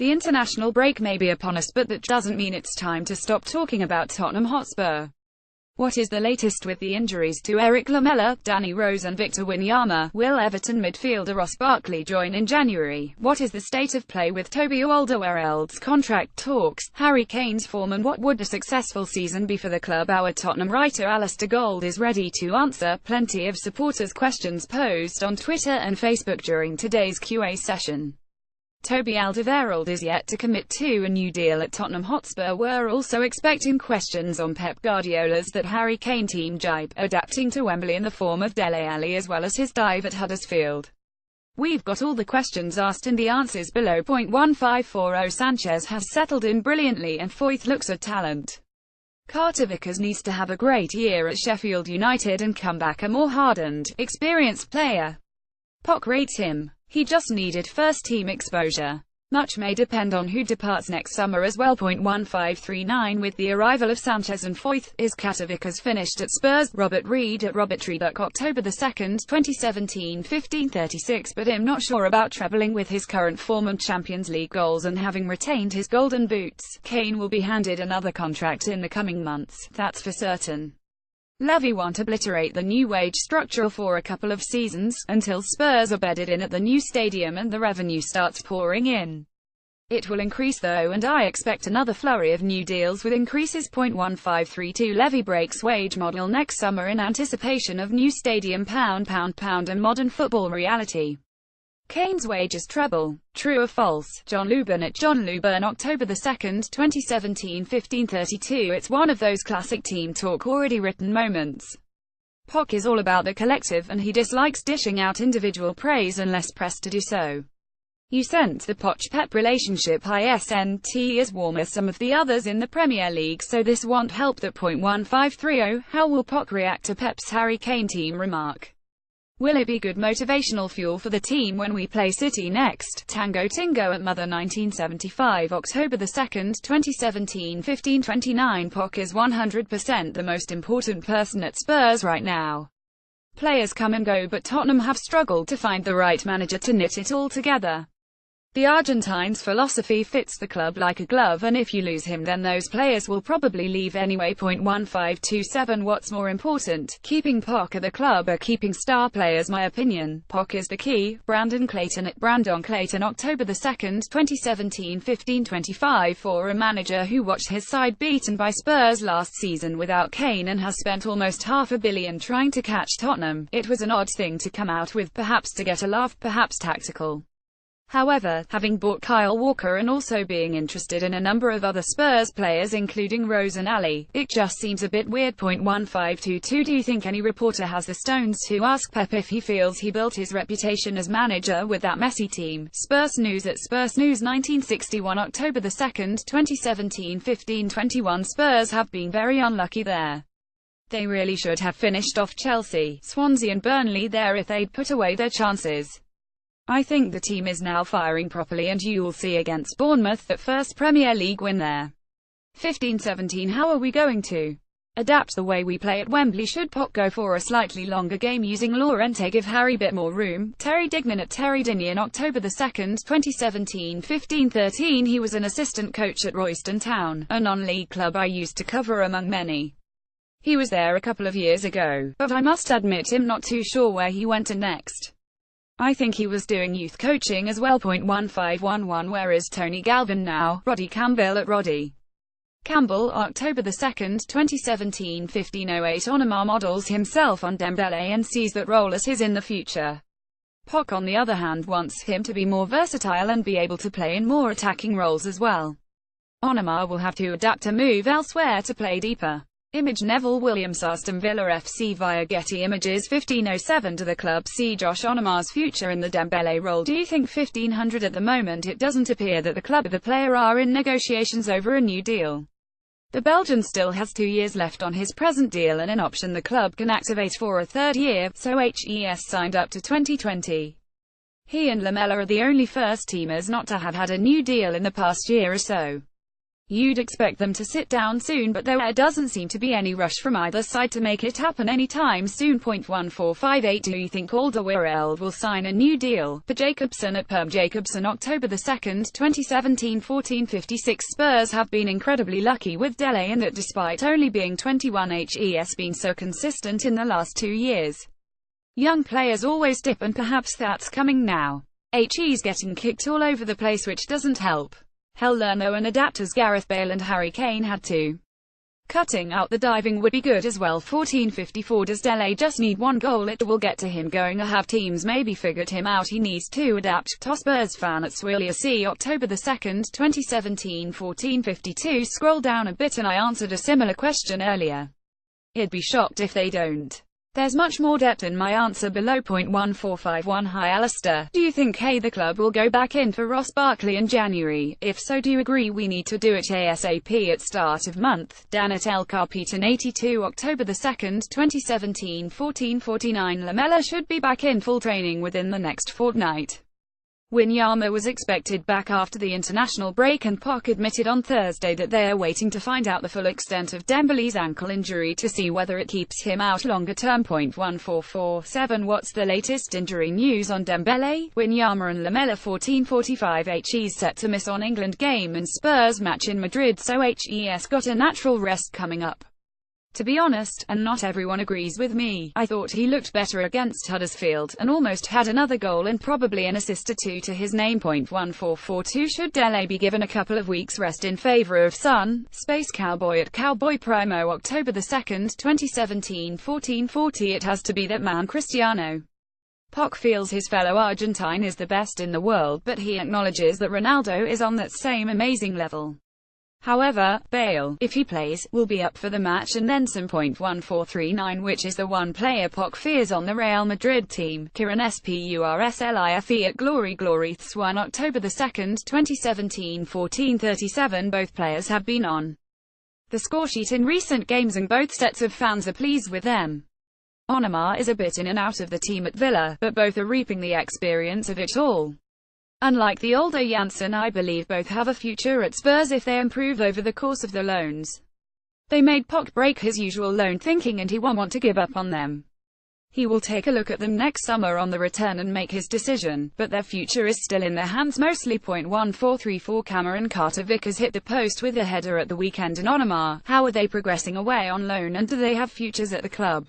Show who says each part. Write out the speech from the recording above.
Speaker 1: The international break may be upon us, but that doesn't mean it's time to stop talking about Tottenham Hotspur. What is the latest with the injuries to Erik Lamela, Danny Rose and Victor Wanyama? Will Everton midfielder Ross Barkley join in January? What is the state of play with Toby Alderweireld's contract talks? Harry Kane's form, and what would a successful season be for the club? Our Tottenham writer Alistair Gold is ready to answer plenty of supporters' questions posed on Twitter and Facebook during today's QA session. Toby Alderweireld is yet to commit to a new deal at Tottenham Hotspur. We're also expecting questions on Pep Guardiola's That Harry Kane team jibe, adapting to Wembley in the form of Dele Alli, as well as his dive at Huddersfield. We've got all the questions asked and the answers below. 1540 Sanchez has settled in brilliantly and Foyth looks a talent. Carter Vickers needs to have a great year at Sheffield United and come back a more hardened, experienced player. Poch rates him. He just needed first-team exposure. Much may depend on who departs next summer as well. 1539 With the arrival of Sanchez and Foyth, is Carter Vickers finished at Spurs? Robert Reed at Robert Reed, October 2, 2017, 1536. But I'm not sure about trebling with his current form and Champions League goals and having retained his golden boots. Kane will be handed another contract in the coming months, that's for certain. Levy won't obliterate the new wage structure for a couple of seasons, until Spurs are bedded in at the new stadium and the revenue starts pouring in. It will increase though, and I expect another flurry of new deals with increases. 1532 Levy breaks wage model next summer in anticipation of new stadium pound and modern football reality. Kane's wages treble. True or false? John Luburn at John Luburn, October 2, 2017, 1532. It's one of those classic team talk already written moments. Poch is all about the collective and he dislikes dishing out individual praise unless pressed to do so. You sense the Poch-Pep relationship isn't as warm as some of the others in the Premier League, so this won't help. That 1530 How will Poch react to Pep's Harry Kane team remark? Will it be good motivational fuel for the team when we play City next? Tango Tingo at Mother 1975, October 2, 2017, 1529. Poch is 100% the most important person at Spurs right now. Players come and go, but Tottenham have struggled to find the right manager to knit it all together. The Argentine's philosophy fits the club like a glove, and if you lose him then those players will probably leave anyway. 1527 What's more important, keeping Poch at the club or keeping star players? My opinion, Poch is the key. Brandon Clayton at Brandon Clayton, October 2, 2017, 1525. For a manager who watched his side beaten by Spurs last season without Kane and has spent almost $500 million trying to catch Tottenham, it was an odd thing to come out with, perhaps to get a laugh, perhaps tactical. However, having bought Kyle Walker and also being interested in a number of other Spurs players including Rose and Ali, it just seems a bit weird. 1522 Do you think any reporter has the stones to ask Pep if he feels he built his reputation as manager with that messy team? Spurs News at Spurs News 1961, October 2, 2017, 1521. Spurs have been very unlucky there. They really should have finished off Chelsea, Swansea and Burnley there if they'd put away their chances. I think the team is now firing properly and you'll see against Bournemouth that first Premier League win there. 1517 How are we going to adapt the way we play at Wembley? Should Poch go for a slightly longer game using Llorente? Give Harry bit more room? Terry Dignan at Terry Dignan, October 2, 2017, 1513. He was an assistant coach at Royston Town, a non-league club I used to cover among many. He was there a couple of years ago, but I must admit I'm not too sure where he went to next. I think he was doing youth coaching as well. 1511 Where is Tony Galvin now? Roddy Campbell at Roddy Campbell, October 2, 2017, 1508. Onamar models himself on Dembele and sees that role as his in the future. Poch on the other hand wants him to be more versatile and be able to play in more attacking roles as well. Onamar will have to adapt to move elsewhere to play deeper. Image Neville Williams Aston Villa FC via Getty Images 1507 Do the club see Josh Onomar's future in the Dembele role? Do you think 1500 At the moment it doesn't appear that the club or the player are in negotiations over a new deal. The Belgian still has 2 years left on his present deal and an option the club can activate for a third year, so HES signed up to 2020. He and Lamela are the only first teamers not to have had a new deal in the past year or so. You'd expect them to sit down soon, but there doesn't seem to be any rush from either side to make it happen anytime soon. 1458 Do you think Alderweireld will sign a new deal for Jacobson at Perm? Jacobson, October 2, 2017. 1456 Spurs have been incredibly lucky with Dele, and that despite only being 21, he's been so consistent in the last 2 years. Young players always dip, and perhaps that's coming now. He's getting kicked all over the place, which doesn't help. He'll learn and adapt as Gareth Bale and Harry Kane had to. Cutting out the diving would be good as well. 1454 Does Dele just need one goal? It will get to him going. Have teams maybe figured him out? He needs to adapt. Spurs fan at Swillia C, October 2, 2017. 1452 Scroll down a bit and I answered a similar question earlier. I'd be shocked if they don't. There's much more depth in my answer below. 1451 Hi Alistair, do you think the club will go back in for Ross Barkley in January? If so, do you agree we need to do it ASAP at start of month? Dan at El Carpeton 82 October 2, 2017. 1449 Lamela should be back in full training within the next fortnight. Wanyama was expected back after the international break, and POC admitted on Thursday that they are waiting to find out the full extent of Dembele's ankle injury to see whether it keeps him out longer term. 1447 What's the latest injury news on Dembele, Wanyama and Lamela? 1445 He's set to miss on England game and Spurs match in Madrid, so he's got a natural rest coming up. To be honest, and not everyone agrees with me, I thought he looked better against Huddersfield, and almost had another goal and probably an assist or two to his name. 1442 Should Dele be given a couple of weeks rest in favour of Sun? Space Cowboy at Cowboy Primo October 2, 2017. 1440 It has to be that man Cristiano. POC feels his fellow Argentine is the best in the world, but he acknowledges that Ronaldo is on that same amazing level. However, Bale, if he plays, will be up for the match and then some. 1439 Which is the one player POC fears on the Real Madrid team? Kieran Spurslife at Glory Ths1 October 2, 2017. 1437 Both players have been on the scoresheet in recent games and both sets of fans are pleased with them. Onama is a bit in and out of the team at Villa, but both are reaping the experience of it all. Unlike the older Janssen, I believe both have a future at Spurs if they improve over the course of the loans. They made POC break his usual loan thinking, and he won't want to give up on them. He will take a look at them next summer on the return and make his decision, but their future is still in their hands mostly. 1434 Cameron Carter-Vickers hit the post with a header at the weekend, and Onama, how are they progressing away on loan, and do they have futures at the club?